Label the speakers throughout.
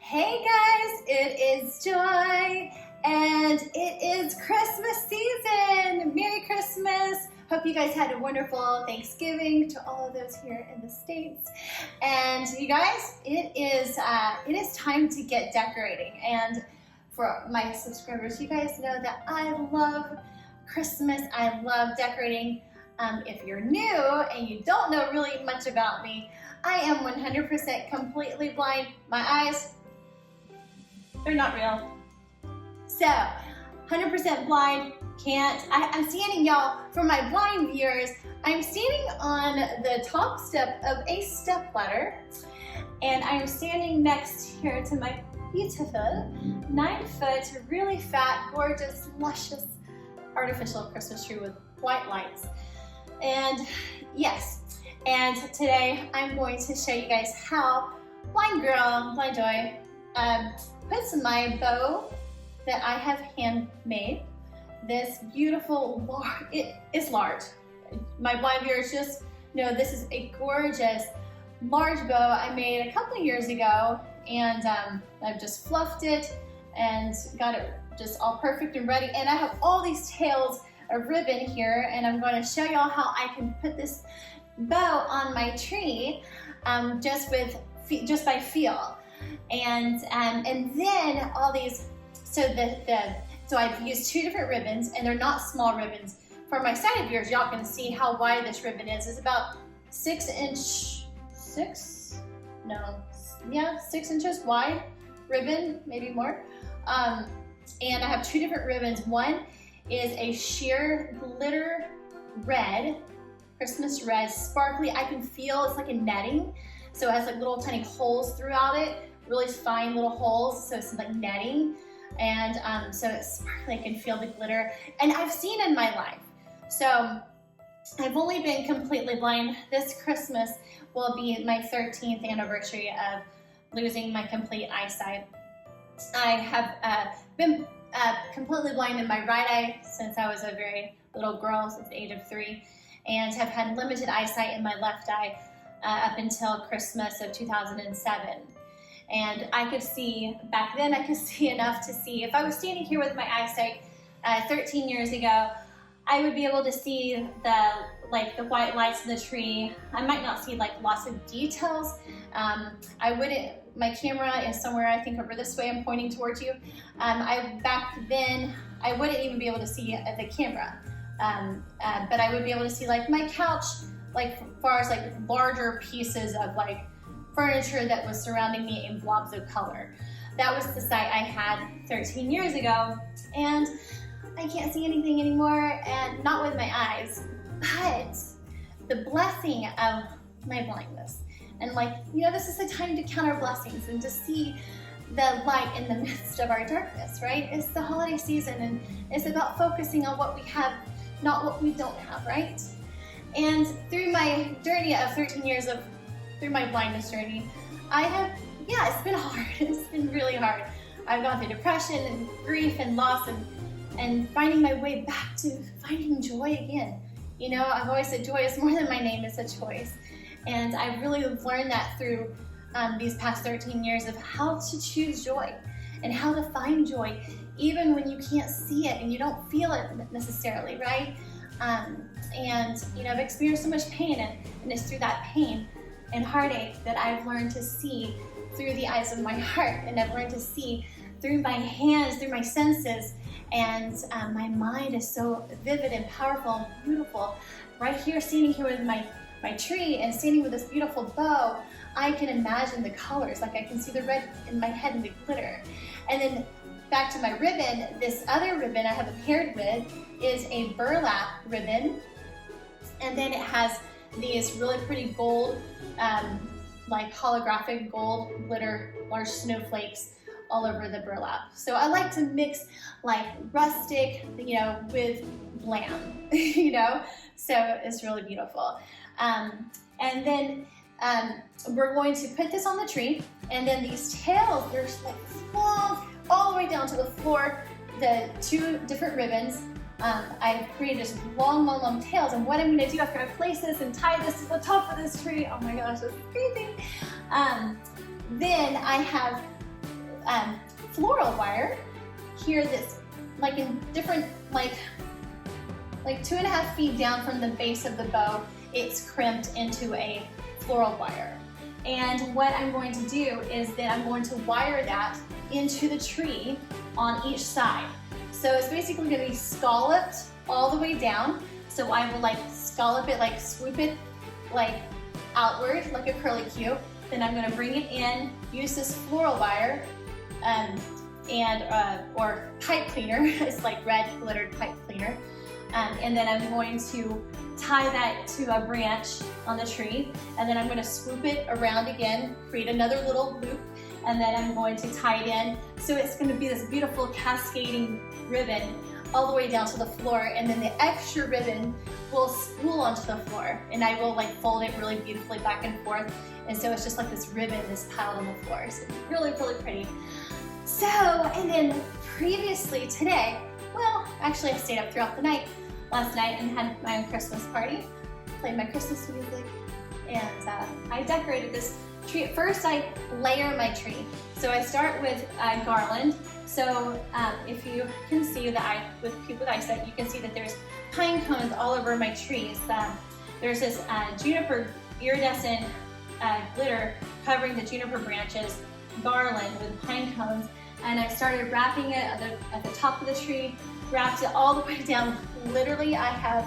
Speaker 1: Hey guys, it is Joy and it is Christmas season. Merry Christmas. Hope you guys had a wonderful Thanksgiving to all of those here in the States. And you guys, it is time to get decorating. And for my subscribers, you guys know that I love Christmas. I love decorating. If you're new and you don't know really much about me, I am 100% completely blind. My eyes, they're not real. So, 100% blind, I'm standing, y'all, for my blind viewers, I'm standing on the top step of a stepladder, and I'm standing next here to my beautiful 9-foot, really fat, gorgeous, luscious, artificial Christmas tree with white lights. And yes, and today I'm going to show you guys how Blind Joy, puts my bow that I have handmade. This beautiful, it is large. My blind viewers just know this is a gorgeous, large bow I made a couple of years ago, and I've just fluffed it and got it just all perfect and ready. And I have all these tails of ribbon here, and I'm going to show y'all how I can put this bow on my tree just by feel. And then all these, so I've used 2 different ribbons, and they're not small ribbons. For my sighted viewers, y'all can see how wide this ribbon is. It's about 6 inches wide ribbon, maybe more. And I have 2 different ribbons. One is a sheer glitter red, Christmas red, sparkly. I can feel it's like a netting. So it has like little tiny holes throughout it, really fine little holes. So it's like netting. And so it's sparkly, I can feel the glitter. And I've seen in my life. So I've only been completely blind. This Christmas will be my 13th anniversary of losing my complete eyesight. I have been completely blind in my right eye since I was a very little girl, since the age of 3, and have had limited eyesight in my left eye up until Christmas of 2007. And I could see, back then I could see enough to see, if I was standing here with my eyesight 13 years ago, I would be able to see the white lights in the tree. I might not see like lots of details. My camera is somewhere, I think over this way, I'm pointing towards you. Back then, I wouldn't even be able to see the camera. But I would be able to see like my couch, like as far as like larger pieces of like furniture that was surrounding me in blobs of color. That was the sight I had 13 years ago, and I can't see anything anymore, and not with my eyes, but the blessing of my blindness. And this is the time to count our blessings and to see the light in the midst of our darkness, right? It's the holiday season, and it's about focusing on what we have, not what we don't have, right? And through my journey of 13 years through my blindness journey, it's been hard. It's been really hard. I've gone through depression and grief and loss and finding my way back to finding joy again. You know, I've always said joy is more than my name, it's a choice. And I really learned that through these past 13 years of how to choose joy and how to find joy even when you can't see it and you don't feel it necessarily, right? I've experienced so much pain, and it's through that pain and heartache that I've learned to see through the eyes of my heart, and I've learned to see through my hands, through my senses, and my mind is so vivid and powerful and beautiful. Right here, standing here with my tree and standing with this beautiful bow, I can imagine the colors, like I can see the red in my head and the glitter. And then back to my ribbon, this other ribbon I have it paired with is a burlap ribbon, and then it has these really pretty gold, like holographic gold glitter, large snowflakes all over the burlap. So I like to mix like rustic, with glam, so it's really beautiful. And then we're going to put this on the tree, and then these tails, they're like long all the way down to the floor, the 2 different ribbons. I've created just long tails, and what I'm going to do after I place this and tie this to the top of this tree, oh my gosh, this is crazy. Then I have floral wire here that's like in different, like 2.5 feet down from the base of the bow, it's crimped into a floral wire. And what I'm going to do is that I'm going to wire that into the tree on each side. So it's basically going to be scalloped all the way down. So I will like scallop it, like swoop it like outward like a curly Q. Then I'm going to bring it in, use this floral wire or pipe cleaner. It's like red glittered pipe cleaner. And then I'm going to tie that to a branch on the tree, and then I'm going to swoop it around again, create another little loop, and then I'm going to tie it in. So it's going to be this beautiful cascading ribbon all the way down to the floor, and then the extra ribbon will spool onto the floor, and I will like fold it really beautifully back and forth, and so it's just like this ribbon is piled on the floor. So really, really pretty. So, and then previously today, well, actually I stayed up throughout the night last night and had my own Christmas party, played my Christmas music, and I decorated this tree. At first I layer my tree. So I start with garland. So if you can see that with people with eyesight, you can see that there's pine cones all over my trees. There's this juniper iridescent glitter covering the juniper branches, garland with pine cones, and I started wrapping it at the top of the tree, wrapped it all the way down. Literally, I have,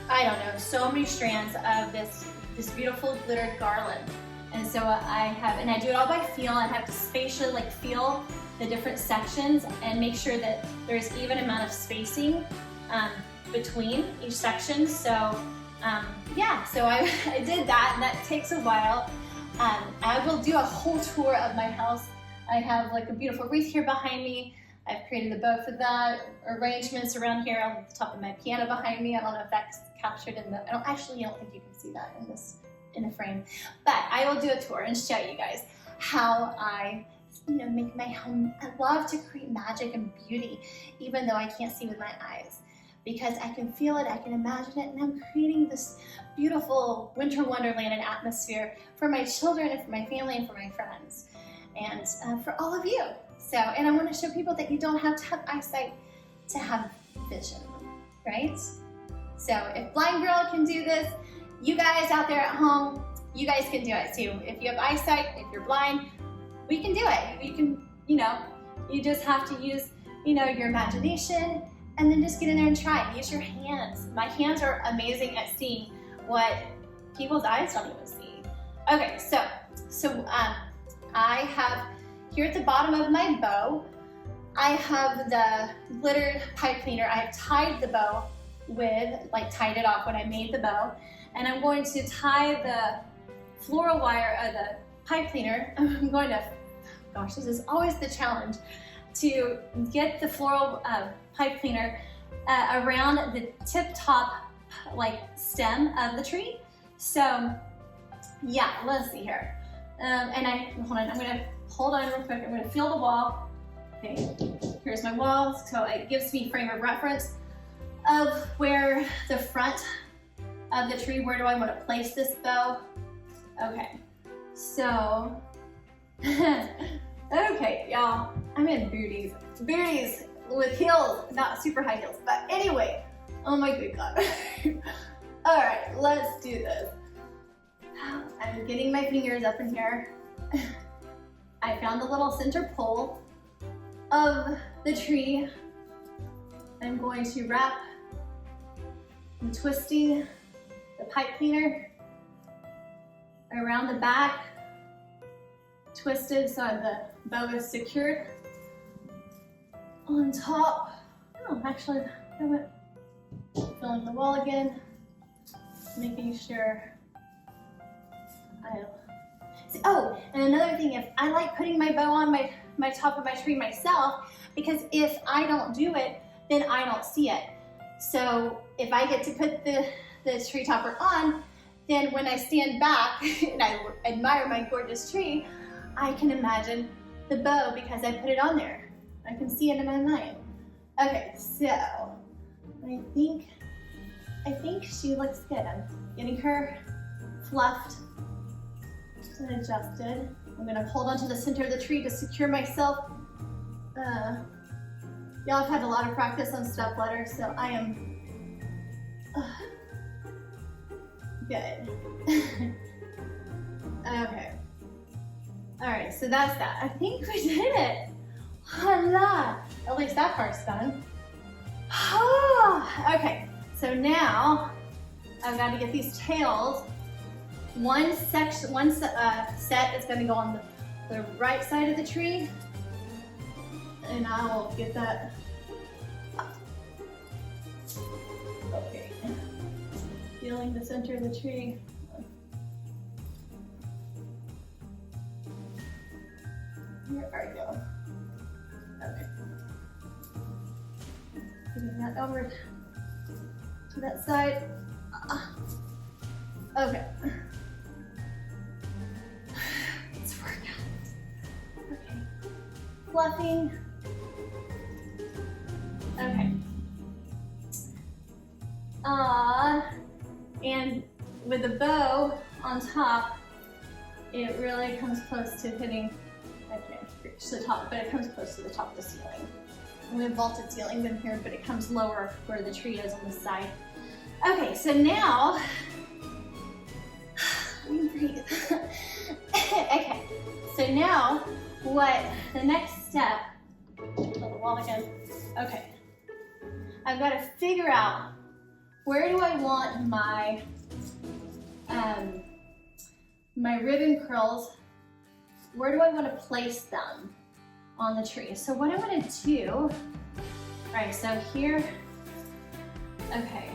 Speaker 1: I don't know, so many strands of this beautiful glittered garland. And so and I do it all by feel. I have to spatially like feel the different sections and make sure that there's even amount of spacing between each section. So yeah, so I did that, and that takes a while. I will do a whole tour of my house. I have like a beautiful wreath here behind me. I've created the bow for that, arrangements around here on the top of my piano behind me. I don't know if that's captured in the, I don't think you can see that in the frame. But I will do a tour and show you guys how I, make my home. I love to create magic and beauty, even though I can't see with my eyes, because I can feel it, I can imagine it, and I'm creating this beautiful winter wonderland and atmosphere for my children and for my family and for my friends, and for all of you. So, and I want to show people that you don't have to have eyesight to have vision, right? So if Blind Girl can do this, you guys out there at home, you guys can do it too. If you have eyesight, if you're blind, we can do it. You can, you just have to use, your imagination, and then just get in there and try it. Use your hands. My hands are amazing at seeing what people's eyes don't even see. Okay, so I have, here at the bottom of my bow, I have the glittered pipe cleaner. I have tied the bow tied it off when I made the bow. And I'm going to tie the floral wire of the pipe cleaner. I'm going to, gosh, this is always the challenge, to get the floral pipe cleaner around the tip-top stem of the tree. So yeah, let's see here. And hold on, I'm gonna hold on real quick. I'm gonna feel the wall. Okay, here's my wall. So it gives me frame of reference of where the front of the tree, where do I want to place this bow? Okay, so, okay, y'all, I'm in booties with heels, not super high heels, but anyway, oh my good God. All right, let's do this. I'm getting my fingers up in here. I found the little center pole of the tree. I'm going to wrap and twisting the pipe cleaner around the back, twisted so the bow is secured on top. Oh, actually, I went filling the wall again, making sure oh, and another thing, if I like putting my bow on my top of my tree myself, because if I don't do it, then I don't see it. So if I get to put the tree topper on, then when I stand back and I admire my gorgeous tree, I can imagine the bow because I put it on there. I can see it in my mind. Okay, so I think she looks good. I'm getting her fluffed and adjusted. I'm gonna hold onto the center of the tree to secure myself Y'all have had a lot of practice on stepladder, so I am good. Okay. All right, so that's that. I think we did it. Voila. At least that part's done. Okay, so now I've got to get these tails. One set is going to go on the right side of the tree, and I will get that. Okay, feeling the center of the tree. Here I go. Okay. Getting that over to that side. Okay. Let's work out. Okay. Fluffing. Okay. And with the bow on top, it really comes close to hitting, I can't reach the top, but it comes close to the top of the ceiling. We have vaulted ceilings in here, but it comes lower where the tree is on the side. Okay, so now, let me breathe. Okay, so now what the next step, on the wall again. Okay, I've got to figure out where do I want my my ribbon curls, where do I want to place them on the tree? So what I'm going to do, all right, so here, okay.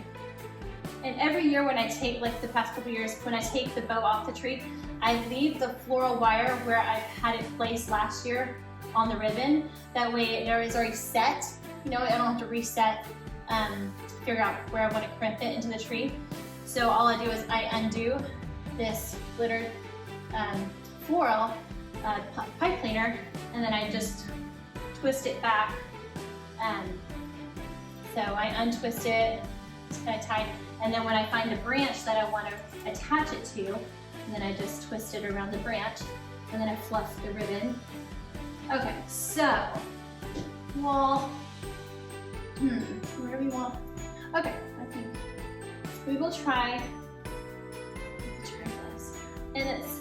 Speaker 1: And every year when I take, like the past couple years, when I take the bow off the tree, I leave the floral wire where I had it placed last year on the ribbon. That way it is already set. You know, I don't have to reset, figure out where I want to crimp it into the tree. So all I do is I undo this glittered floral pipe cleaner, and then I just twist it back. So I untwist it, it's kind of tight, and then when I find a branch that I want to attach it to, then I just twist it around the branch, and then I fluff the ribbon. Okay, so, well, where do we want? Okay, I think we will try this. And it's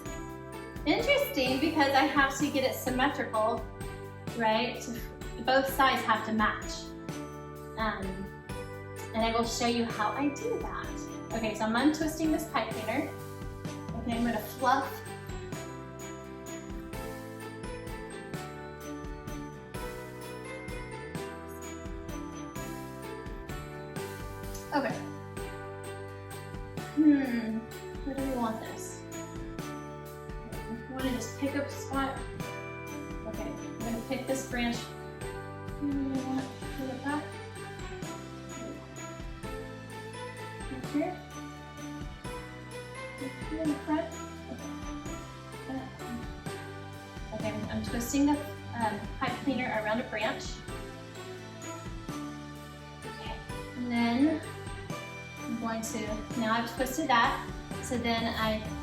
Speaker 1: interesting because I have to get it symmetrical, right? Both sides have to match. And I will show you how I do that. Okay, so I'm untwisting this pipe cleaner. Okay, I'm gonna fluff. Okay. Where do we want this? I want to just pick up a spot. Okay, I'm going to pick this branch. Pull it back. Right here. Here in the front. Okay. Okay, I'm twisting the pipe cleaner around a branch. Okay, and then I'm going to, now I've twisted that, so then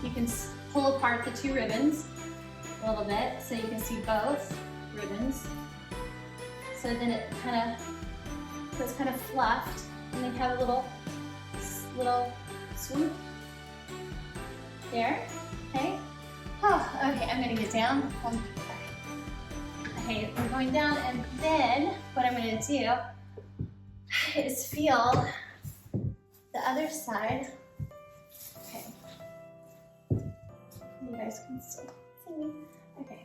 Speaker 1: you can pull apart the two ribbons a little bit so you can see both ribbons. So then it kind of fluffed, and then have a little swoop there. Okay. Oh, okay. I'm gonna get down. Okay, we're going down, and then what I'm gonna do is feel the other side. Okay. You guys can still see me. Okay.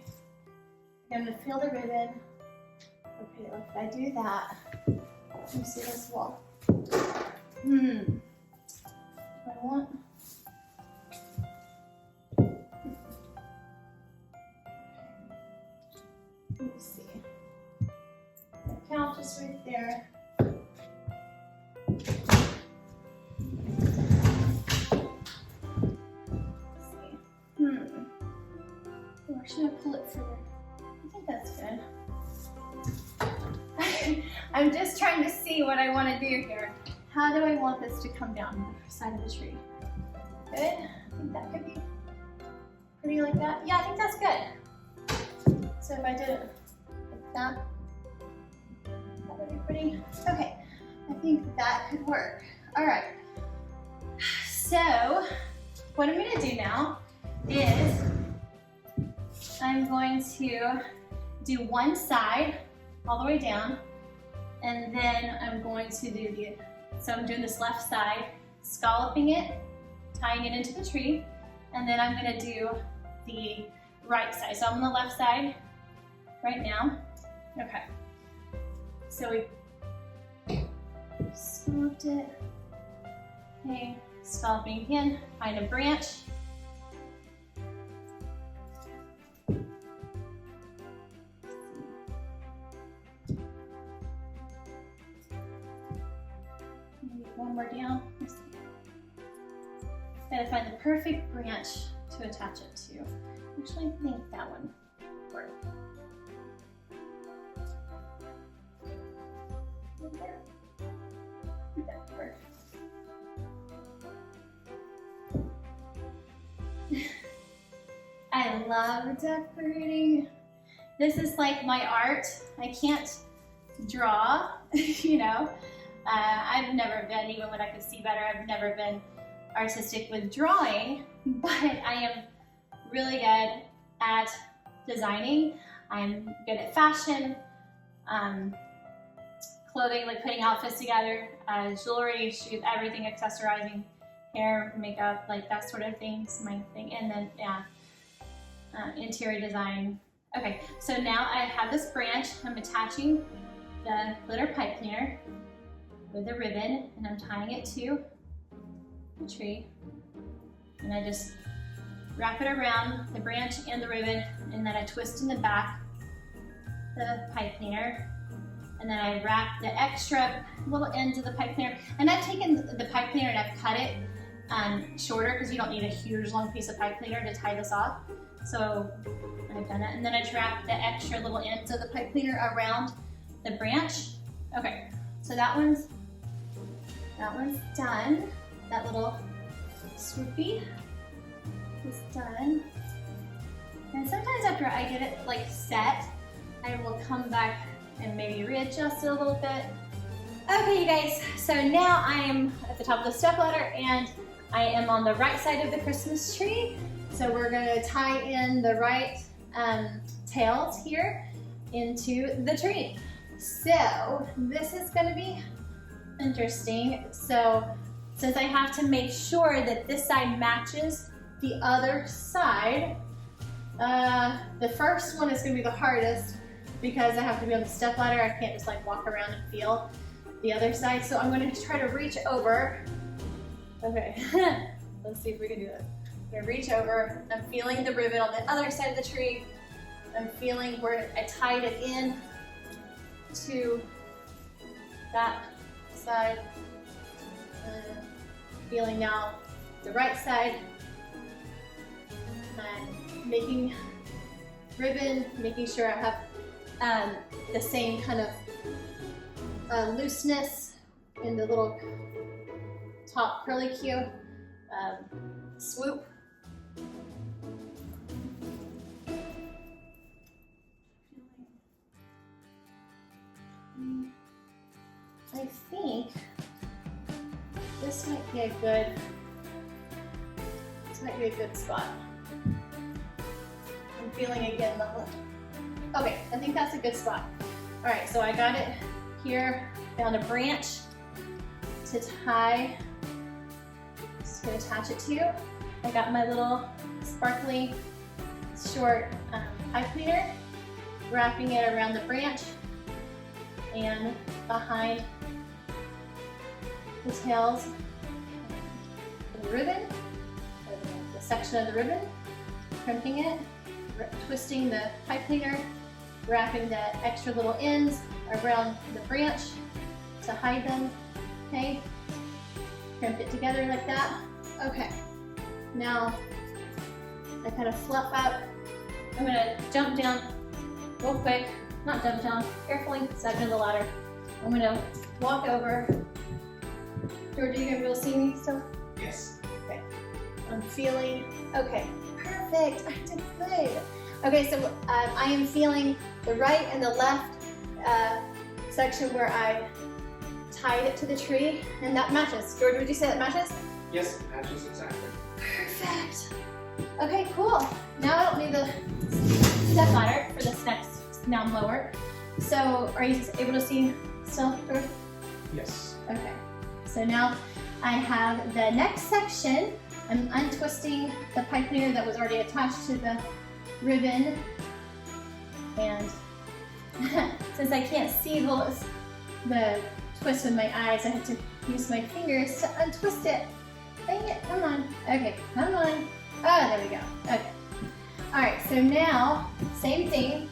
Speaker 1: I'm gonna feel the ribbon. Okay, look, if I do that, let me see this wall. What I want. Let me see. The couch is right there. Or should I pull it further? I think that's good. I'm just trying to see what I want to do here. How do I want this to come down the side of the tree? Good? I think that could be pretty like that. Yeah, I think that's good. So if I did it like that, pretty. Okay, I think that could work. All right, so what I'm gonna do now is I'm going to do one side all the way down, and then I'm going to do so I'm doing this left side, scalloping it, tying it into the tree, and then I'm gonna do the right side. So I'm on the left side right now. Okay, so we scalloped it. Okay, scalloping again, find a branch. Maybe one more down. Gotta find the perfect branch to attach it to. Actually, I think that one worked. That worked. I love decorating. This is like my art. I can't draw, you know. I've never been, even when I could see better, I've never been artistic with drawing, but I am really good at designing. I'm good at fashion, clothing, like putting outfits together, jewelry, shoes, everything, accessorizing, hair, makeup, like that sort of thing is my thing. And then, yeah, interior design. Okay, so now I have this branch. I'm attaching the glitter pipe cleaner with a ribbon, and I'm tying it to the tree. And I just wrap it around the branch and the ribbon, and then I twist in the back the pipe cleaner, and then I wrap the extra little ends of the pipe cleaner. And I've taken the pipe cleaner and I've cut it shorter, because you don't need a huge long piece of pipe cleaner to tie this off. So I've done that, and then I wrap the extra little ends of the pipe cleaner around the branch. Okay, so that one's done. That little swoopy is done. And sometimes after I get it like set, I will come back and maybe readjust it a little bit. Okay, you guys, so now I am at the top of the stepladder and I am on the right side of the Christmas tree. So we're gonna tie in the right tails here into the tree. So this is gonna be interesting. So since I have to make sure that this side matches the other side, the first one is gonna be the hardest because I have to be on the stepladder. I can't just like walk around and feel the other side. So I'm gonna try to reach over. Okay, let's see if we can do this. I'm gonna reach over. I'm feeling the ribbon on the other side of the tree. I'm feeling where I tied it in to that side. Feeling now the right side. And making ribbon, making sure I have the same kind of looseness in the little top curlicue swoop. I think this might be a good spot. I'm feeling again the hook. Okay, I think that's a good spot. All right, so I got it here, found a branch to tie, just gonna attach it to. I got my little sparkly short pipe cleaner, wrapping it around the branch and behind the tails of the ribbon, or the section of the ribbon, crimping it, twisting the pipe cleaner, wrapping the extra little ends around the branch to hide them. Okay, crimp it together like that. Okay, now I kind of fluff out. I'm gonna jump down real quick, not jump down, carefully, second of the ladder. I'm gonna walk over. George, are you gonna be able to see me still?
Speaker 2: Yes.
Speaker 1: Okay. I'm feeling, okay, perfect, I did good. Okay, so I am feeling the right and the left section where I tied it to the tree, and that matches. George, would you say that matches?
Speaker 2: Yes, it matches exactly.
Speaker 1: Perfect. Okay, cool. Now I don't need the step ladder for this next now blower. So are you able to see still, George?
Speaker 2: Yes.
Speaker 1: Okay. So now I have the next section. I'm untwisting the pipe cleaner that was already attached to the ribbon. And since I can't see the twist with my eyes, I have to use my fingers to untwist it. Dang it, come on. Okay, come on. Oh, there we go. Okay. All right, so now, same thing.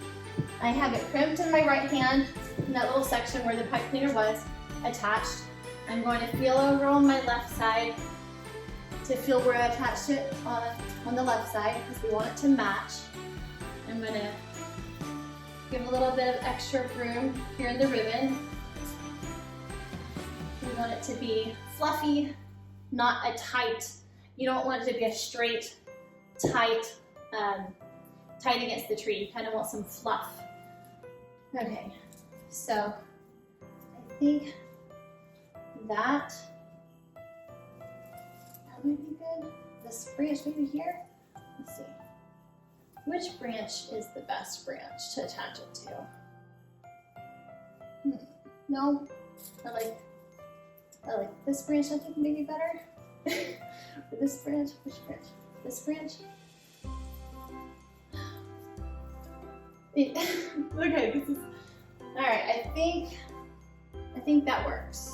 Speaker 1: I have it crimped in my right hand in that little section where the pipe cleaner was attached. I'm going to feel over on my left side to feel where I attached it on the left side because we want it to match. I'm going to give a little bit of extra room here in the ribbon. We want it to be fluffy, not a tight. You don't want it to be a straight, tight, tight against the tree. You kind of want some fluff. Okay, so I think that might be good. This branch maybe here. Let's see. Which branch is the best branch to attach it to? No, I like this branch. I think maybe better. Or this branch. Which branch? This branch. Okay, this is all right. I think that works.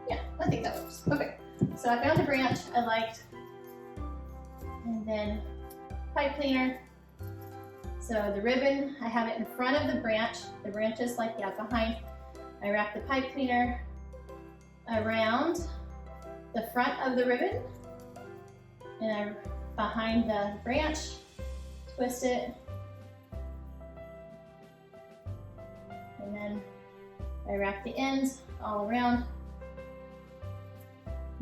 Speaker 1: Yeah, I think that works. Okay, so I found a branch I liked, and then pipe cleaner. So the ribbon, I have it in front of the branch. The branch is like behind. I wrap the pipe cleaner around the front of the ribbon, and I behind the branch, twist it, and then I wrap the ends all around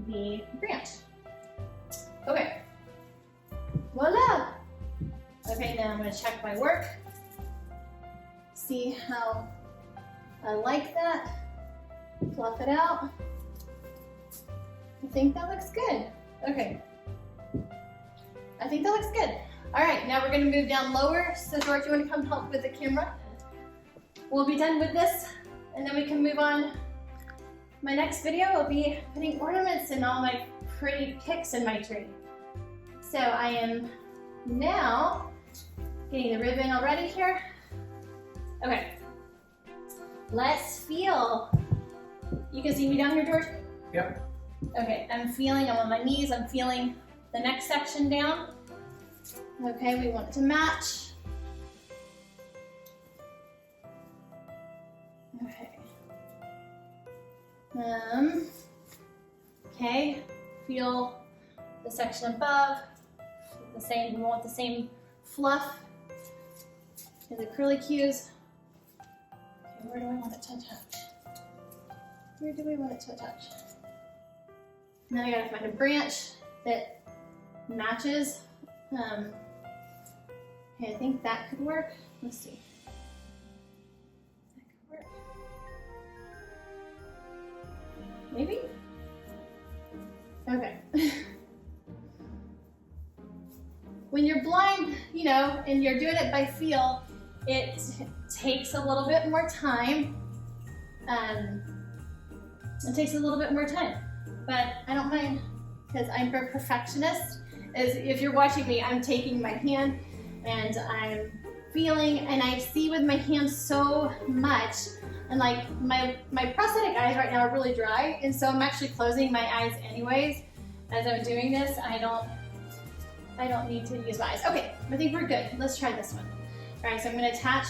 Speaker 1: the branch. Okay, voila! Okay, now I'm going to check my work, see how I like that, fluff it out. I think that looks good. Okay, I think that looks good. All right, now we're going to move down lower. So George, you want to come help with the camera? We'll be done with this, and then we can move on. My next video will be putting ornaments in all my pretty picks in my tree. So I am now getting the ribbon all ready here. Okay, let's feel. You can see me down here, George?
Speaker 2: Yep.
Speaker 1: Okay, I'm on my knees, I'm feeling the next section down. Okay, we want it to match. Okay. Okay, feel the section above, the same, we want the same fluff and the curlicues. Okay, where do I want it to attach? Where do we want it to attach? Now I gotta find a branch that matches. Okay, I think that could work. Let's see. That could work. Maybe? Okay. When you're blind, you know, and you're doing it by feel, it takes a little bit more time. It takes a little bit more time, but I don't mind because I'm a perfectionist. As if you're watching me, I'm taking my hand and I'm feeling, and I see with my hand so much, and like my prosthetic eyes right now are really dry, and so I'm actually closing my eyes anyways as I'm doing this. I don't need to use my eyes. Okay, I think we're good. Let's try this one. All right, so I'm going to attach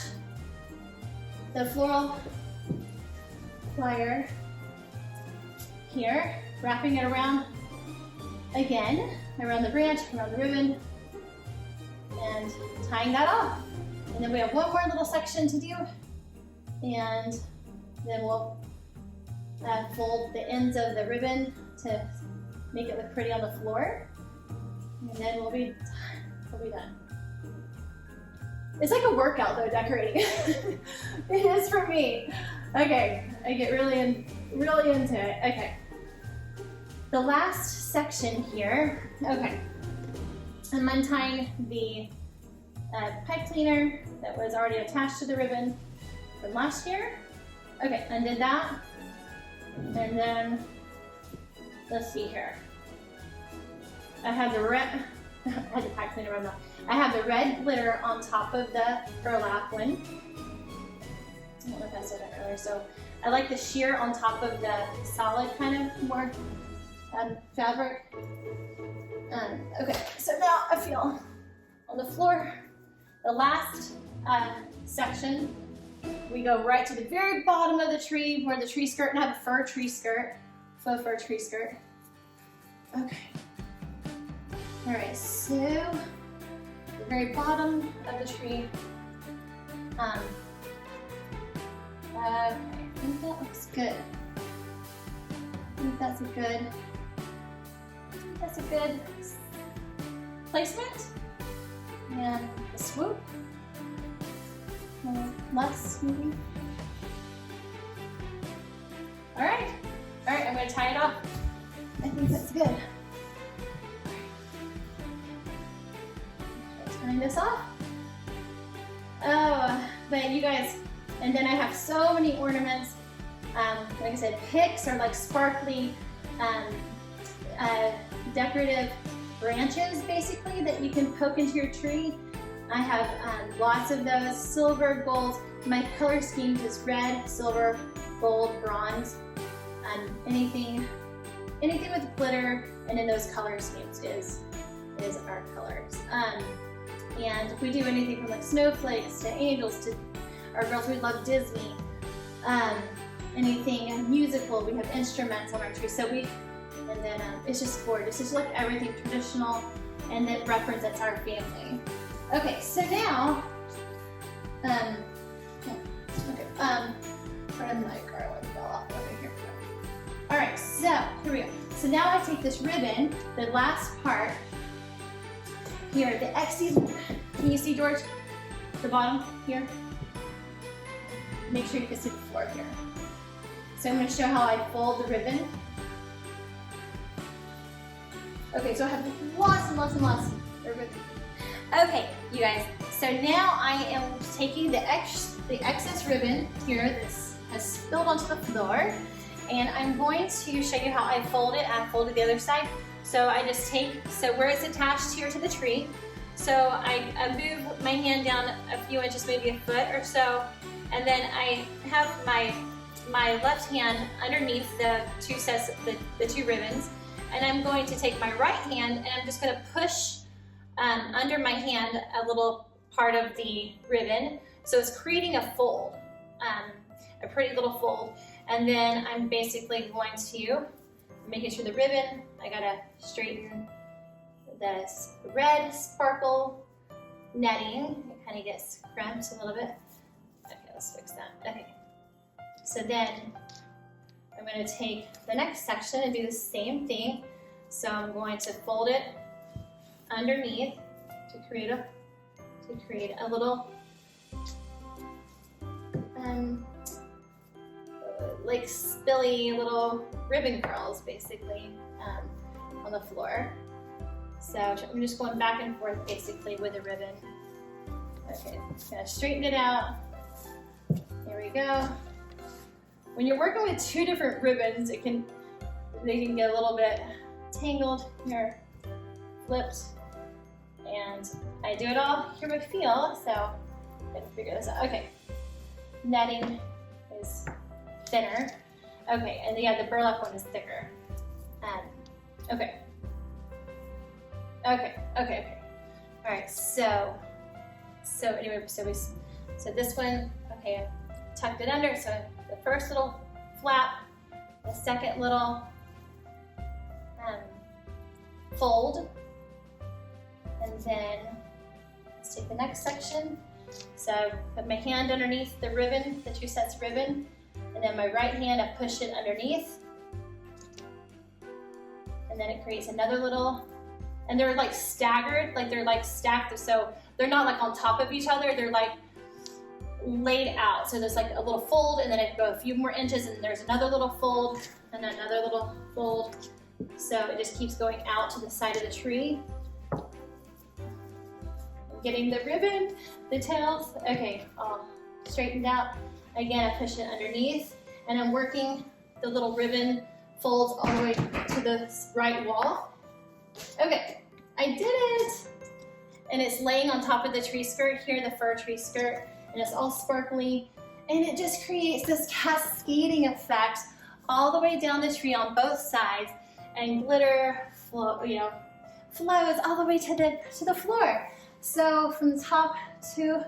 Speaker 1: the floral wire here, wrapping it around again, around the branch, around the ribbon, and tying that off. And then we have one more little section to do, and then we'll fold the ends of the ribbon to make it look pretty on the floor, and then we'll be done. It's like a workout though, decorating. It is for me. Okay, I get really into it. Okay. The last section here, okay. I'm untying the pipe cleaner that was already attached to the ribbon from last year. Okay, undid that. And then, let's see here. I have the red, I had the pipe cleaner on that. I have the red glitter on top of the burlap one. I don't know if I said that earlier. So I like the sheer on top of the solid kind of more fabric. Okay, so now I feel on the floor, the last section, we go right to the very bottom of the tree where the tree skirt, and I have a fur tree skirt, faux fur tree skirt. Okay. All right, so the very bottom of the tree. I think that looks good. I think that's a good placement. And a swoop. Less maybe. All right, I'm gonna tie it off. I think that's good. Tying this off. Oh, but you guys, and then I have so many ornaments. Like I said, picks are like sparkly, decorative branches basically that you can poke into your tree. I have lots of those, silver, gold. My color scheme is red, silver, gold, bronze. Anything with glitter and in those color schemes is our colors. And we do anything from like snowflakes to angels to our girls who love Disney. Anything musical, we have instruments on our tree. So and then it's just gorgeous. It's just like everything traditional and that represents our family. Okay, so now, pardon my car one fell off over here. All right, so here we go. So now I take this ribbon, the last part, here, the X's, can you see, George? The bottom here? Make sure you can see the floor here. So I'm gonna show how I fold the ribbon. Okay, so I have lots and lots and lots of ribbon. Okay, you guys, so now I am taking the excess ribbon here, this has spilled onto the floor, and I'm going to show you how I fold it. I folded the other side. So I just take, so where it's attached here to the tree, so I move my hand down a few inches, maybe a foot or so, and then I have my left hand underneath the two sets, the two ribbons, and I'm going to take my right hand and I'm just going to push under my hand a little part of the ribbon, so it's creating a fold, a pretty little fold, and then I'm basically going to making sure the ribbon, I gotta straighten this red sparkle netting. It kind of gets crimped a little bit. Okay, let's fix that. Okay, so then I'm going to take the next section and do the same thing. So I'm going to fold it underneath to create a little like spilly little ribbon curls basically on the floor. So I'm just going back and forth basically with the ribbon. Okay, gonna straighten it out. There we go. When you're working with two different ribbons, they can get a little bit tangled here, flipped, and I do it all here with feel, so I can figure this out. Okay, netting is thinner. Okay, and yeah, the burlap one is thicker. Okay. All right, so anyway, so this one, okay, I tucked it under, so the first little flap, the second little fold, and then let's take the next section. So put my hand underneath the ribbon, the two sets of ribbon, and then my right hand, I push it underneath, and then it creates another little, and they're like staggered, like they're like stacked. So they're not like on top of each other, they're like laid out. So there's like a little fold, and then I go a few more inches, and there's another little fold, and another little fold. So it just keeps going out to the side of the tree. Getting the ribbon, the tails, okay, all straightened out. Again, I push it underneath, and I'm working the little ribbon folds all the way to the right wall. Okay, I did it! And it's laying on top of the tree skirt here, the fir tree skirt, and it's all sparkly, and it just creates this cascading effect all the way down the tree on both sides, and glitter flows all the way to the floor. So from top to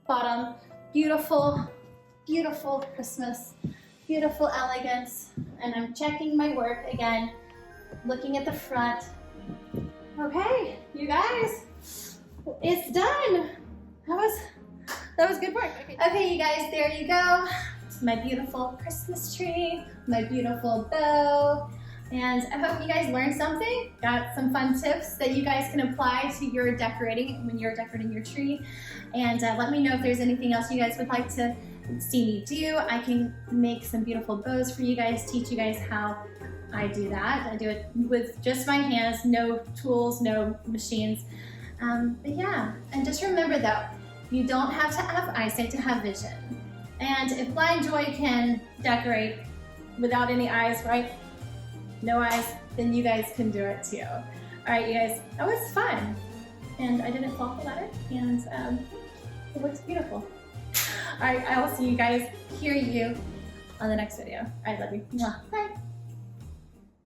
Speaker 1: bottom, beautiful, beautiful Christmas, beautiful elegance. And I'm checking my work again, looking at the front. Okay, you guys, it's done. That was good work. Okay, you guys, there you go. My beautiful Christmas tree, my beautiful bow. And I hope you guys learned something, got some fun tips that you guys can apply to your decorating when you're decorating your tree. And let me know if there's anything else you guys would like to see me do. I can make some beautiful bows for you guys, teach you guys how I do that. I do it with just my hands, no tools, no machines. But yeah, and just remember though, you don't have to have eyesight to have vision. And if Blind Joy can decorate without any eyes, right? No eyes, then you guys can do it too. All right, you guys, that was fun. And I didn't fall off the ladder, and it looks beautiful. All right, I will see you guys, hear you on the next video. I love you. Mwah. Bye.